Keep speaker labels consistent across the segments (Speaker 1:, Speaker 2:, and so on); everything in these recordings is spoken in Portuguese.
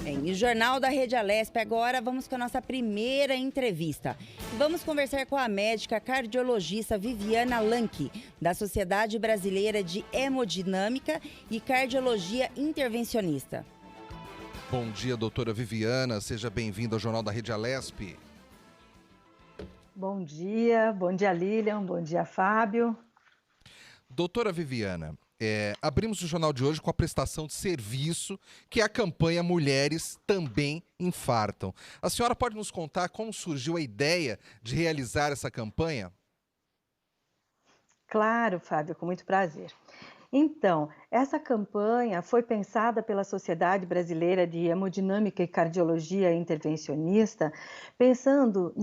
Speaker 1: E o Jornal da Rede Alesp, agora vamos com a nossa primeira entrevista. Vamos conversar com a médica cardiologista Viviana Lanque, da Sociedade Brasileira de Hemodinâmica e Cardiologia Intervencionista.
Speaker 2: Bom dia, doutora Viviana. Seja bem-vinda ao Jornal da Rede Alesp.
Speaker 3: Bom dia Lilian, bom dia Fábio.
Speaker 2: Doutora Viviana, abrimos o jornal de hoje com a prestação de serviço, que é a campanha Mulheres Também Infartam. A senhora pode nos contar como surgiu a ideia de realizar essa campanha?
Speaker 3: Claro, Fábio, com muito prazer. Então, essa campanha foi pensada pela Sociedade Brasileira de Hemodinâmica e Cardiologia Intervencionista, pensando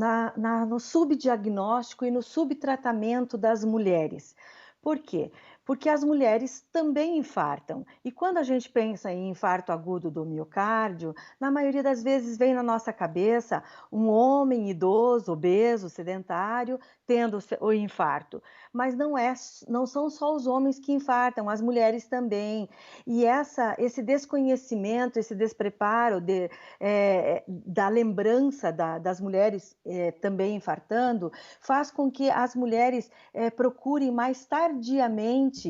Speaker 3: no subdiagnóstico e no subtratamento das mulheres. Por quê? Porque as mulheres também infartam. E quando a gente pensa em infarto agudo do miocárdio, na maioria das vezes vem na nossa cabeça um homem idoso, obeso, sedentário, tendo o infarto. Mas não são só os homens que infartam, as mulheres também. E esse desconhecimento, esse despreparo da lembrança das mulheres também infartando, faz com que as mulheres procurem mais tardiamente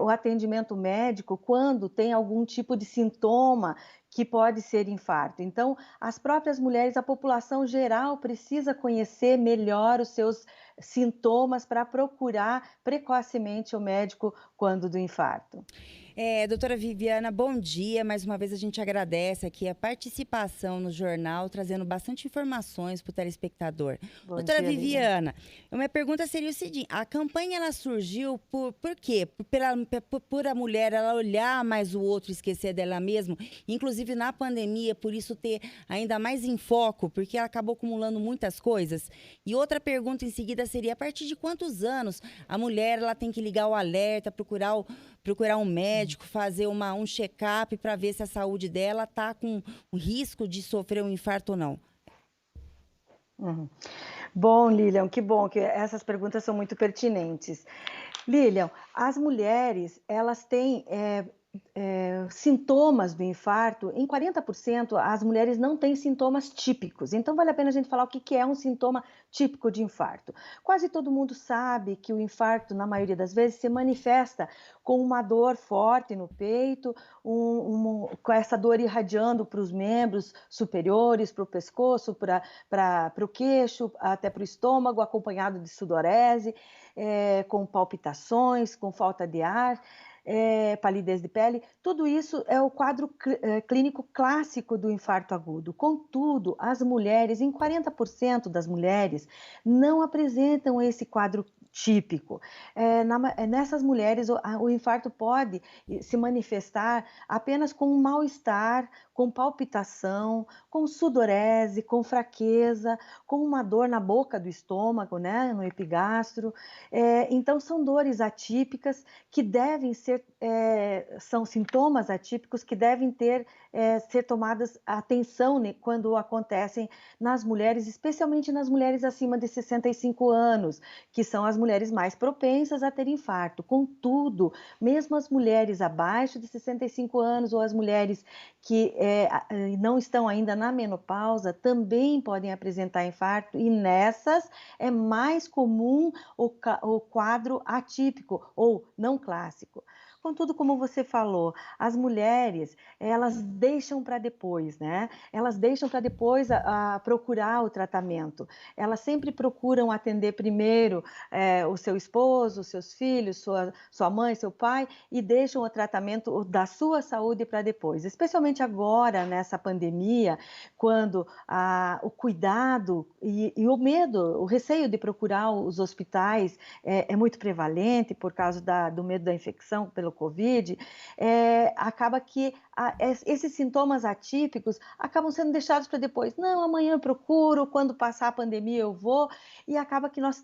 Speaker 3: o atendimento médico quando tem algum tipo de sintoma que pode ser infarto. Então, as próprias mulheres, a população geral precisa conhecer melhor os seus sintomas para procurar precocemente o médico quando do infarto.
Speaker 1: Doutora Viviana, bom dia. Mais uma vez a gente agradece aqui a participação no jornal, trazendo bastante informações para o telespectador.
Speaker 3: Bom
Speaker 1: Doutora
Speaker 3: dia,
Speaker 1: Viviana, minha pergunta seria o seguinte: a campanha ela surgiu por quê? Por a mulher ela olhar mais o outro, esquecer dela mesma, inclusive na pandemia, por isso ter ainda mais em foco, porque ela acabou acumulando muitas coisas. E outra pergunta em seguida seria: a partir de quantos anos a mulher ela tem que ligar o alerta, procurar um médico, fazer um check-up para ver se a saúde dela está com o risco de sofrer um infarto ou não?
Speaker 3: Uhum. Bom, Lilian, que bom que essas perguntas são muito pertinentes. Lilian, as mulheres, elas têm sintomas do infarto. Em 40%, as mulheres não têm sintomas típicos. Então, vale a pena a gente falar o que é um sintoma típico de infarto. Quase todo mundo sabe que o infarto, na maioria das vezes, se manifesta com uma dor forte no peito, com essa dor irradiando para os membros superiores, para o pescoço, para o queixo, até para o estômago, acompanhado de sudorese, com palpitações, com falta de ar. Palidez de pele, tudo isso é o quadro clínico clássico do infarto agudo. Contudo, as mulheres, em 40% das mulheres, não apresentam esse quadro típico. Nessas mulheres, o infarto pode se manifestar apenas com um mal-estar, com palpitação, com sudorese, com fraqueza, com uma dor na boca do estômago, né, no epigastro. Então, são dores atípicas que devem são sintomas atípicos que devem ser tomadas atenção quando acontecem nas mulheres, especialmente nas mulheres acima de 65 anos, que são as mulheres mais propensas a ter infarto. Contudo, mesmo as mulheres abaixo de 65 anos ou as mulheres que não estão ainda na menopausa também podem apresentar infarto, e nessas é mais comum o quadro atípico ou não clássico. Contudo, como você falou, as mulheres, elas deixam para depois, né? Elas deixam para depois a procurar o tratamento. Elas sempre procuram atender primeiro o seu esposo, os seus filhos, sua mãe, seu pai, e deixam o tratamento da sua saúde para depois. Especialmente agora, nessa pandemia, quando o cuidado e o medo, o receio de procurar os hospitais é muito prevalente por causa do medo da infecção pelo Covid, acaba que esses sintomas atípicos acabam sendo deixados para depois. Não, amanhã eu procuro, quando passar a pandemia eu vou, e acaba que nós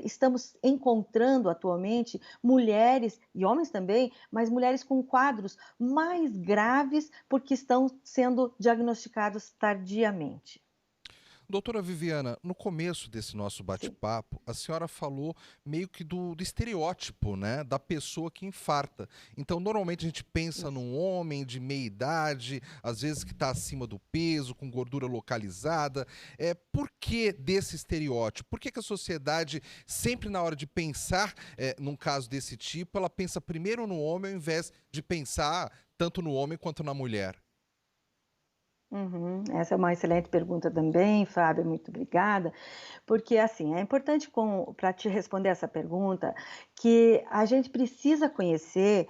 Speaker 3: estamos encontrando atualmente mulheres, e homens também, mas mulheres com quadros mais graves porque estão sendo diagnosticados tardiamente.
Speaker 2: Doutora Viviana, no começo desse nosso
Speaker 3: Sim.
Speaker 2: bate-papo, a senhora falou meio que do estereótipo, né, da pessoa que infarta. Então, normalmente a gente pensa
Speaker 3: Isso.
Speaker 2: num homem de meia idade, às vezes que está acima do peso, com gordura localizada. Por que desse estereótipo? Por que que a sociedade, sempre na hora de pensar num caso desse tipo, ela pensa primeiro no homem ao invés de pensar tanto no homem quanto na mulher?
Speaker 3: Uhum. Essa é uma excelente pergunta também, Fábio, muito obrigada. Porque, assim, é importante para te responder essa pergunta, que a gente precisa conhecer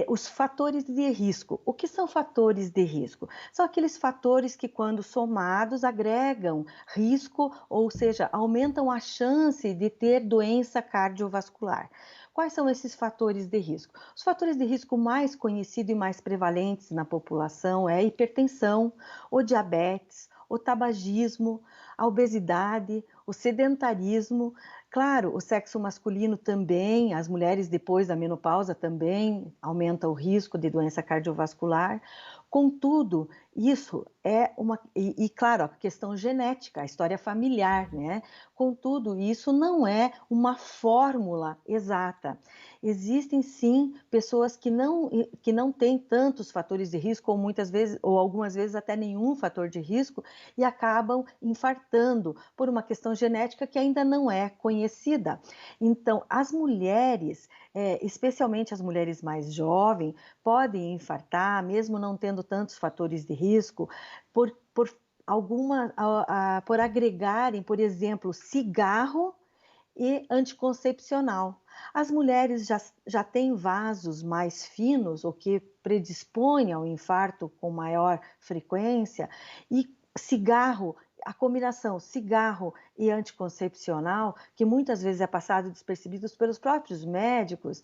Speaker 3: os fatores de risco. O que são fatores de risco? São aqueles fatores que, quando somados, agregam risco, ou seja, aumentam a chance de ter doença cardiovascular. Quais são esses fatores de risco? Os fatores de risco mais conhecidos e mais prevalentes na população é a hipertensão, o diabetes, o tabagismo, a obesidade, o sedentarismo, claro, o sexo masculino também, as mulheres depois da menopausa também aumenta o risco de doença cardiovascular. Contudo, isso é claro, a questão genética, a história familiar, né? Contudo, isso não é uma fórmula exata. Existem sim pessoas que não têm tantos fatores de risco, ou muitas vezes, ou algumas vezes até nenhum fator de risco, e acabam infartando por uma questão genética que ainda não é conhecida. Então, as mulheres, especialmente as mulheres mais jovens, podem infartar, mesmo não tendo tantos fatores de risco, por por agregarem, por exemplo, cigarro e anticoncepcional. As mulheres já têm vasos mais finos, o que predispõe ao infarto com maior frequência, e cigarro, a combinação cigarro e anticoncepcional, que muitas vezes é passado despercebido pelos próprios médicos,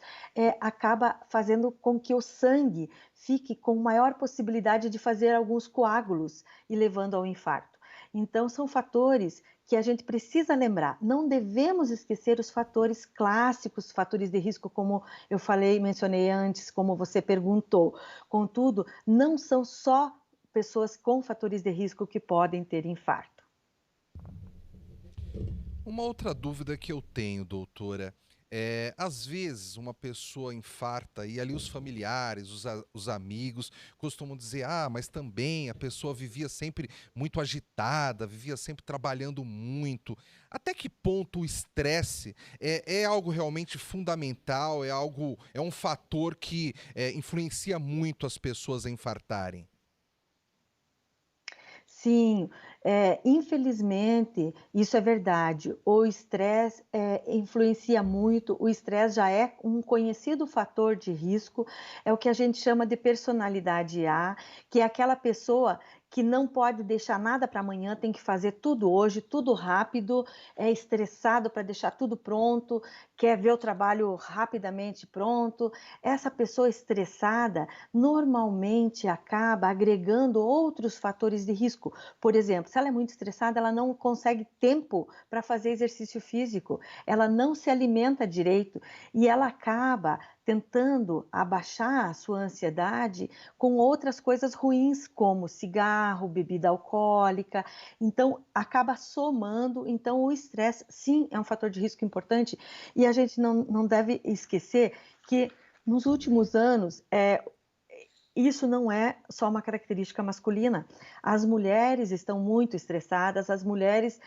Speaker 3: acaba fazendo com que o sangue fique com maior possibilidade de fazer alguns coágulos e levando ao infarto. Então, são fatores que a gente precisa lembrar. Não devemos esquecer os fatores clássicos, fatores de risco, como eu falei, mencionei antes, como você perguntou. Contudo, não são só pessoas com fatores de risco que podem ter infarto.
Speaker 2: Uma outra dúvida que eu tenho, doutora, às vezes uma pessoa infarta e ali os familiares, os amigos costumam dizer, ah, mas também a pessoa vivia sempre muito agitada, vivia sempre trabalhando muito. Até que ponto o estresse é algo realmente fundamental, é um fator que influencia muito as pessoas a infartarem?
Speaker 3: Sim, infelizmente, isso é verdade. O estresse influencia muito. O estresse já é um conhecido fator de risco, é o que a gente chama de personalidade A, que é aquela pessoa que não pode deixar nada para amanhã, tem que fazer tudo hoje, tudo rápido, é estressado para deixar tudo pronto, quer ver o trabalho rapidamente pronto. Essa pessoa estressada normalmente acaba agregando outros fatores de risco. Por exemplo, se ela é muito estressada, ela não consegue tempo para fazer exercício físico, ela não se alimenta direito e ela acaba tentando abaixar a sua ansiedade com outras coisas ruins, como cigarro, bebida alcoólica. Então, acaba somando. Então, o estresse, sim, é um fator de risco importante e a gente não deve esquecer que nos últimos anos, isso não é só uma característica masculina. As mulheres estão muito estressadas, as mulheres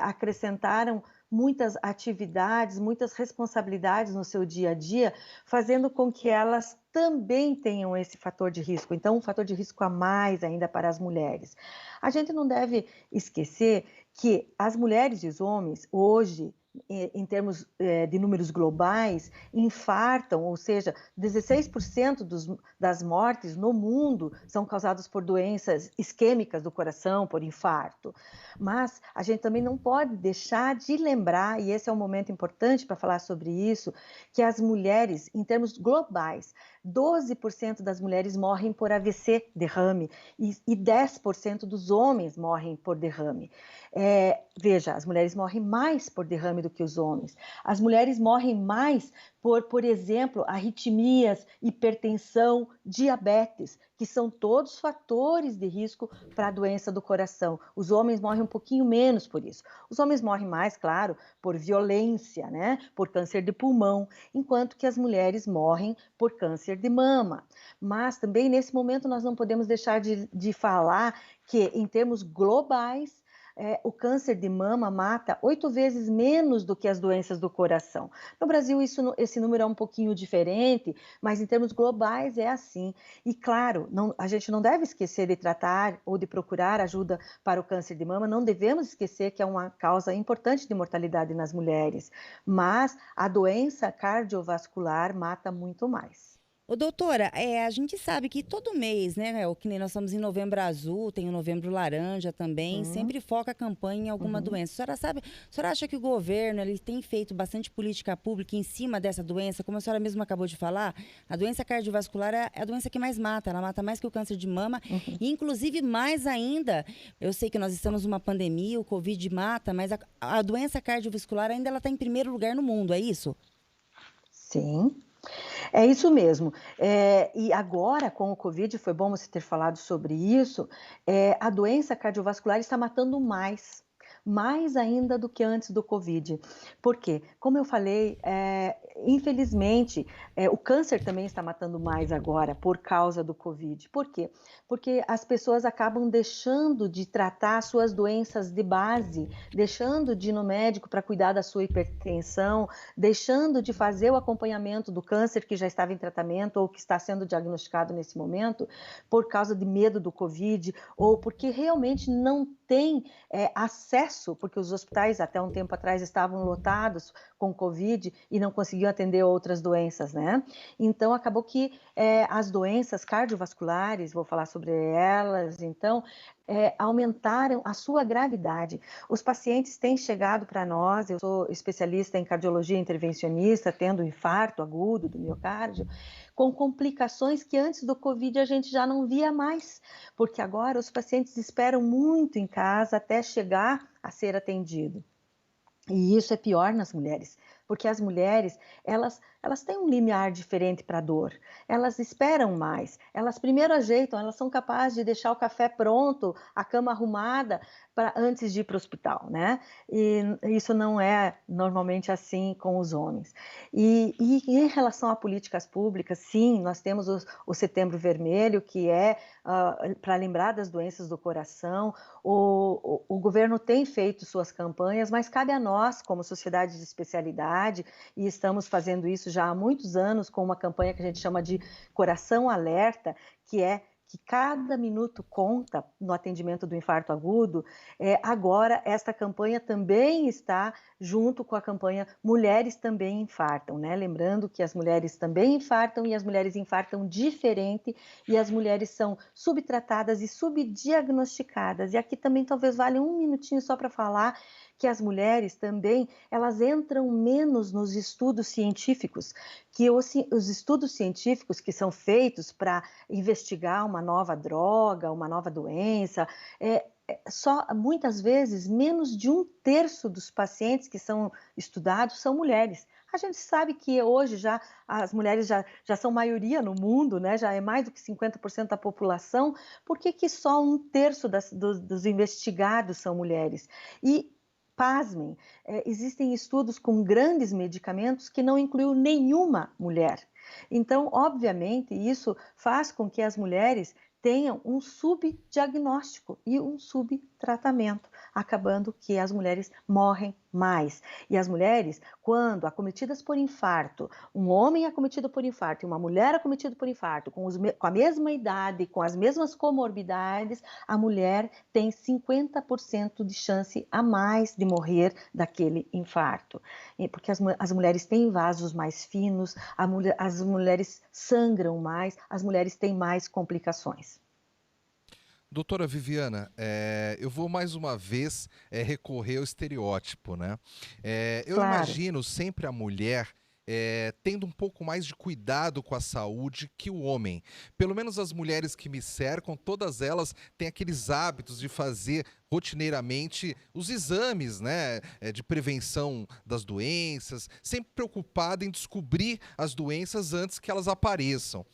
Speaker 3: acrescentaram muitas atividades, muitas responsabilidades no seu dia a dia, fazendo com que elas também tenham esse fator de risco. Então, um fator de risco a mais ainda para as mulheres. A gente não deve esquecer que as mulheres e os homens, hoje, em termos de números globais, infartam, ou seja, 16% das mortes no mundo são causadas por doenças isquêmicas do coração, por infarto. Mas a gente também não pode deixar de lembrar, e esse é um momento importante para falar sobre isso, que as mulheres, em termos globais, 12% das mulheres morrem por AVC, derrame, e 10% dos homens morrem por derrame. Veja, as mulheres morrem mais por derrame do que os homens. As mulheres morrem mais por exemplo, arritmias, hipertensão, diabetes, que são todos fatores de risco para a doença do coração. Os homens morrem um pouquinho menos por isso. Os homens morrem mais, claro, por violência, né? Por câncer de pulmão, enquanto que as mulheres morrem por câncer de mama. Mas também, nesse momento, nós não podemos deixar de falar que, em termos globais, o câncer de mama mata 8 vezes menos do que as doenças do coração. No Brasil, esse número é um pouquinho diferente, mas em termos globais é assim. E claro, a gente não deve esquecer de tratar ou de procurar ajuda para o câncer de mama, não devemos esquecer que é uma causa importante de mortalidade nas mulheres, mas a doença cardiovascular mata muito mais.
Speaker 1: Ô, doutora, a gente sabe que todo mês, né, que nem nós estamos em Novembro Azul, tem o Novembro Laranja também,
Speaker 3: Uhum,
Speaker 1: sempre foca a campanha em alguma
Speaker 3: uhum.
Speaker 1: doença. A senhora acha que o governo ele tem feito bastante política pública em cima dessa doença? Como a senhora mesma acabou de falar, a doença cardiovascular é a doença que mais mata, ela mata mais que o câncer de mama, e inclusive mais ainda, eu sei que nós estamos numa pandemia, o Covid mata, mas a doença cardiovascular ainda ela está em primeiro lugar no mundo, é isso?
Speaker 3: Sim. É isso mesmo. E agora, com o Covid, foi bom você ter falado sobre isso, a doença cardiovascular está matando mais ainda do que antes do Covid. Por quê? Como eu falei, infelizmente, o câncer também está matando mais agora por causa do Covid. Por quê? Porque as pessoas acabam deixando de tratar suas doenças de base, deixando de ir no médico para cuidar da sua hipertensão, deixando de fazer o acompanhamento do câncer que já estava em tratamento ou que está sendo diagnosticado nesse momento, por causa de medo do Covid, ou porque realmente não tem acesso, porque os hospitais até um tempo atrás estavam lotados com Covid e não conseguiam atender outras doenças, né? Então, acabou que as doenças cardiovasculares, vou falar sobre elas, então, aumentaram a sua gravidade. Os pacientes têm chegado para nós, eu sou especialista em cardiologia intervencionista, tendo infarto agudo do miocárdio, com complicações que antes do Covid a gente já não via mais, porque agora os pacientes esperam muito em casa até chegar a ser atendido. E isso é pior nas mulheres, porque as mulheres, elas têm um limiar diferente para a dor, elas esperam mais, elas primeiro ajeitam, elas são capazes de deixar o café pronto, a cama arrumada, antes de ir para o hospital, né? E isso não é normalmente assim com os homens. E em relação a políticas públicas, sim, nós temos o Setembro Vermelho, que é para lembrar das doenças do coração. O governo tem feito suas campanhas, mas cabe a nós, como sociedade de especialidade, e estamos fazendo isso já há muitos anos com uma campanha que a gente chama de Coração Alerta, que é que cada minuto conta no atendimento do infarto agudo. Agora, esta campanha também está junto com a campanha Mulheres Também Infartam, né? Lembrando que as mulheres também infartam e as mulheres infartam diferente e as mulheres são subtratadas e subdiagnosticadas. E aqui também talvez valha um minutinho só para falar que as mulheres também, elas entram menos nos estudos científicos, que os estudos científicos que são feitos para investigar uma nova droga, uma nova doença, só muitas vezes menos de 1/3 dos pacientes que são estudados são mulheres. A gente sabe que hoje já as mulheres já são maioria no mundo, né? Já é mais do que 50% da população. Por que só 1/3 dos investigados são mulheres? E pasmem, existem estudos com grandes medicamentos que não incluem nenhuma mulher. Então, obviamente, isso faz com que as mulheres tenham um subdiagnóstico e um subtratamento, acabando que as mulheres morrem mais. E as mulheres, quando acometidas por infarto, um homem acometido por infarto e uma mulher acometida por infarto, com a mesma idade, com as mesmas comorbidades, a mulher tem 50% de chance a mais de morrer daquele infarto. Porque as mulheres têm vasos mais finos, as mulheres sangram mais, as mulheres têm mais complicações.
Speaker 2: Doutora Viviana, eu vou mais uma vez recorrer ao estereótipo, né? Eu
Speaker 3: Claro.
Speaker 2: imagino sempre a mulher tendo um pouco mais de cuidado com a saúde que o homem. Pelo menos as mulheres que me cercam, todas elas têm aqueles hábitos de fazer rotineiramente os exames, né, de prevenção das doenças, sempre preocupada em descobrir as doenças antes que elas apareçam.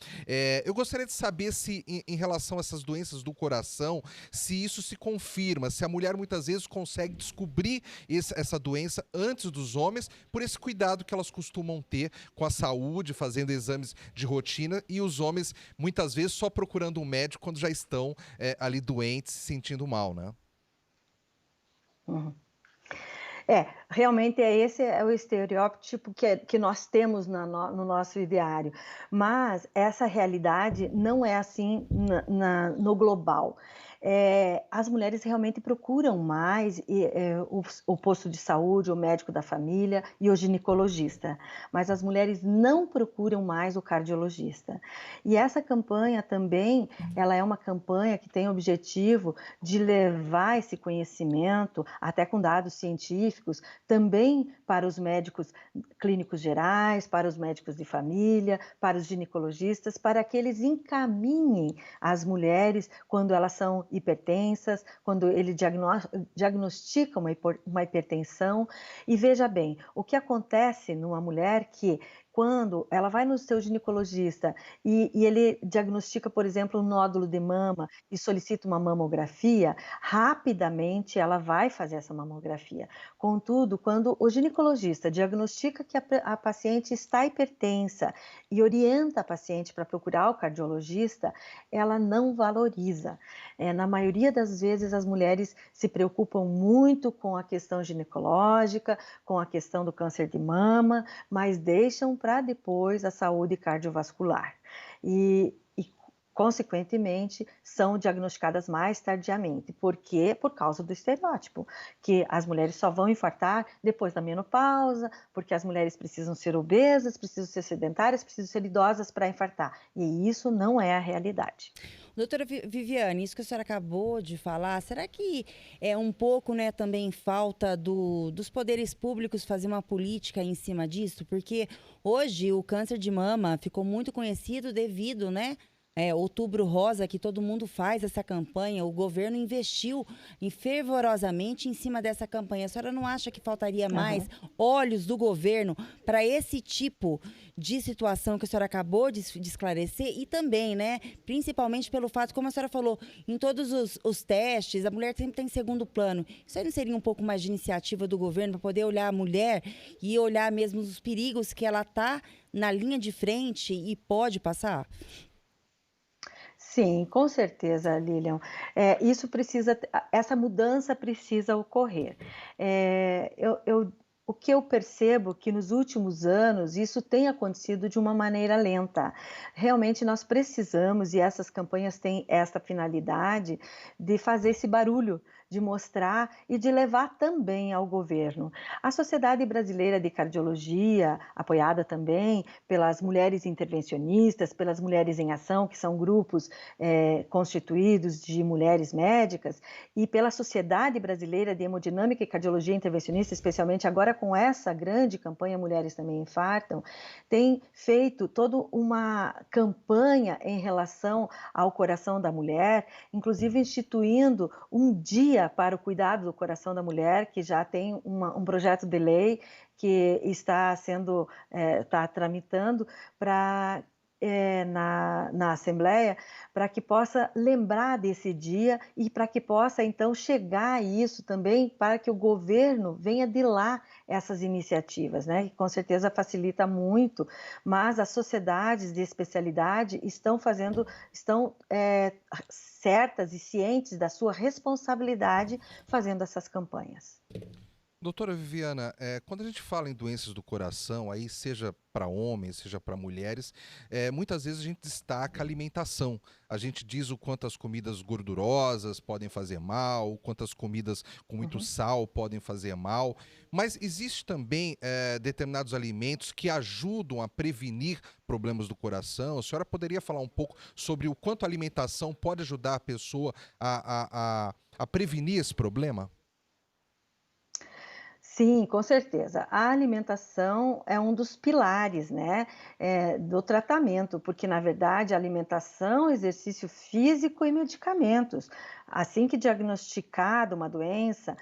Speaker 2: Eu gostaria de saber se, em relação a essas doenças do coração, se isso se confirma, se a mulher muitas vezes consegue descobrir essa doença antes dos homens, por esse cuidado que elas costumam ter com a saúde, fazendo exames de rotina, e os homens muitas vezes só procurando um médico quando já estão ali doentes, se sentindo mal, né?
Speaker 3: Uhum. Realmente esse é o estereótipo que nós temos no nosso ideário, mas essa realidade não é assim no global. As mulheres realmente procuram mais o posto de saúde, o médico da família e o ginecologista, mas as mulheres não procuram mais o cardiologista. E essa campanha também, ela é uma campanha que tem o objetivo de levar esse conhecimento, até com dados científicos, também para os médicos clínicos gerais, para os médicos de família, para os ginecologistas, para que eles encaminhem as mulheres quando elas são hipertensas, quando ele diagnostica uma hipertensão. E veja bem, o que acontece numa mulher que quando ela vai no seu ginecologista e ele diagnostica, por exemplo, um nódulo de mama e solicita uma mamografia, rapidamente ela vai fazer essa mamografia. Contudo, quando o ginecologista diagnostica que a paciente está hipertensa e orienta a paciente para procurar o cardiologista, ela não valoriza. Na maioria das vezes, as mulheres se preocupam muito com a questão ginecológica, com a questão do câncer de mama, mas deixam para depois a saúde cardiovascular. Consequentemente, são diagnosticadas mais tardiamente. Por quê? Por causa do estereótipo, que as mulheres só vão infartar depois da menopausa, porque as mulheres precisam ser obesas, precisam ser sedentárias, precisam ser idosas para infartar. E isso não é a realidade.
Speaker 1: Doutora Viviane, isso que a senhora acabou de falar, será que é um pouco, né, também falta dos poderes públicos fazer uma política em cima disso? Porque hoje o câncer de mama ficou muito conhecido devido, né, Outubro Rosa, que todo mundo faz essa campanha, o governo investiu fervorosamente em cima dessa campanha. A senhora não acha que faltaria mais olhos do governo para esse tipo de situação que a senhora acabou de esclarecer? E também, né, principalmente pelo fato, como a senhora falou, em todos os testes, a mulher sempre tem segundo plano. Isso aí não seria um pouco mais de iniciativa do governo para poder olhar a mulher e olhar mesmo os perigos que ela está na linha de frente e pode passar?
Speaker 3: Sim, com certeza, Lilian. Essa mudança precisa ocorrer. O que eu percebo que nos últimos anos isso tem acontecido de uma maneira lenta. Realmente nós precisamos, e essas campanhas têm essa finalidade, de fazer esse barulho, de mostrar e de levar também ao governo. A Sociedade Brasileira de Cardiologia, apoiada também pelas mulheres intervencionistas, pelas mulheres em ação, que são grupos constituídos de mulheres médicas, e pela Sociedade Brasileira de Hemodinâmica e Cardiologia Intervencionista, especialmente agora com essa grande campanha Mulheres Também Infartam, tem feito toda uma campanha em relação ao coração da mulher, inclusive instituindo um dia para o cuidado do coração da mulher, que já tem um projeto de lei que está tramitando na Assembleia, para que possa lembrar desse dia e para que possa, então, chegar a isso também, para que o governo venha de lá essas iniciativas, né? Que com certeza facilita muito, mas as sociedades de especialidade estão certas e cientes da sua responsabilidade fazendo essas campanhas.
Speaker 2: Doutora Viviana, quando a gente fala em doenças do coração, aí seja para homens, seja para mulheres, muitas vezes a gente destaca a alimentação. A gente diz o quanto as comidas gordurosas podem fazer mal, o quanto as comidas com muito sal podem fazer mal, mas existe também determinados alimentos que ajudam a prevenir problemas do coração. A senhora poderia falar um pouco sobre o quanto a alimentação pode ajudar a pessoa a prevenir esse problema?
Speaker 3: Sim, com certeza. A alimentação é um dos pilares, né, do tratamento, porque na verdade a alimentação, exercício físico e medicamentos. Assim que diagnosticada uma doença,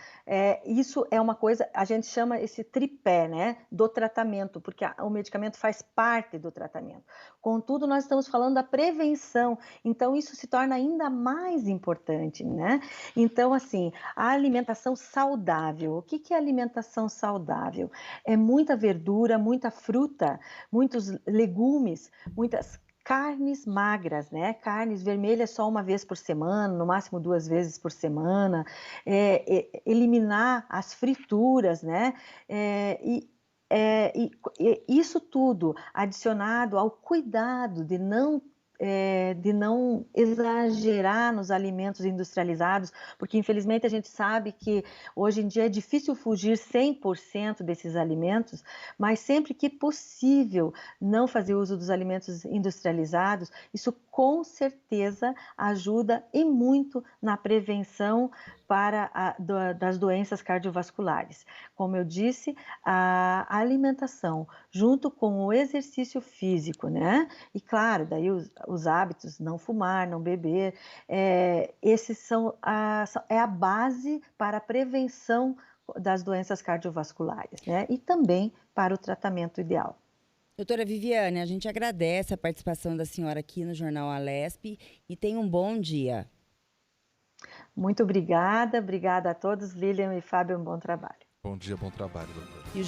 Speaker 3: isso é uma coisa, a gente chama esse tripé, né, do tratamento, porque o medicamento faz parte do tratamento. Contudo, nós estamos falando da prevenção, então isso se torna ainda mais importante, né? Então, assim, a alimentação saudável. O que que é alimentação saudável? É muita verdura, muita fruta, muitos legumes, muitas carnes magras, né? Carnes vermelhas só uma vez por semana, no máximo 2 vezes por semana. Eliminar as frituras, né? Eh, e isso tudo adicionado ao cuidado de não exagerar nos alimentos industrializados, porque infelizmente a gente sabe que hoje em dia é difícil fugir 100% desses alimentos, mas sempre que possível não fazer uso dos alimentos industrializados, isso com certeza ajuda e muito na prevenção das doenças cardiovasculares. Como eu disse, a alimentação junto com o exercício físico, né? E claro, daí os hábitos, não fumar, não beber, esses é a base para a prevenção das doenças cardiovasculares, né? E também para o tratamento ideal.
Speaker 1: Doutora Viviane, a gente agradece a participação da senhora aqui no Jornal Alesp e tenha um bom dia.
Speaker 3: Muito obrigada, obrigada a todos, Lilian e Fábio, um bom trabalho.
Speaker 2: Bom dia, bom trabalho, doutora.
Speaker 1: E o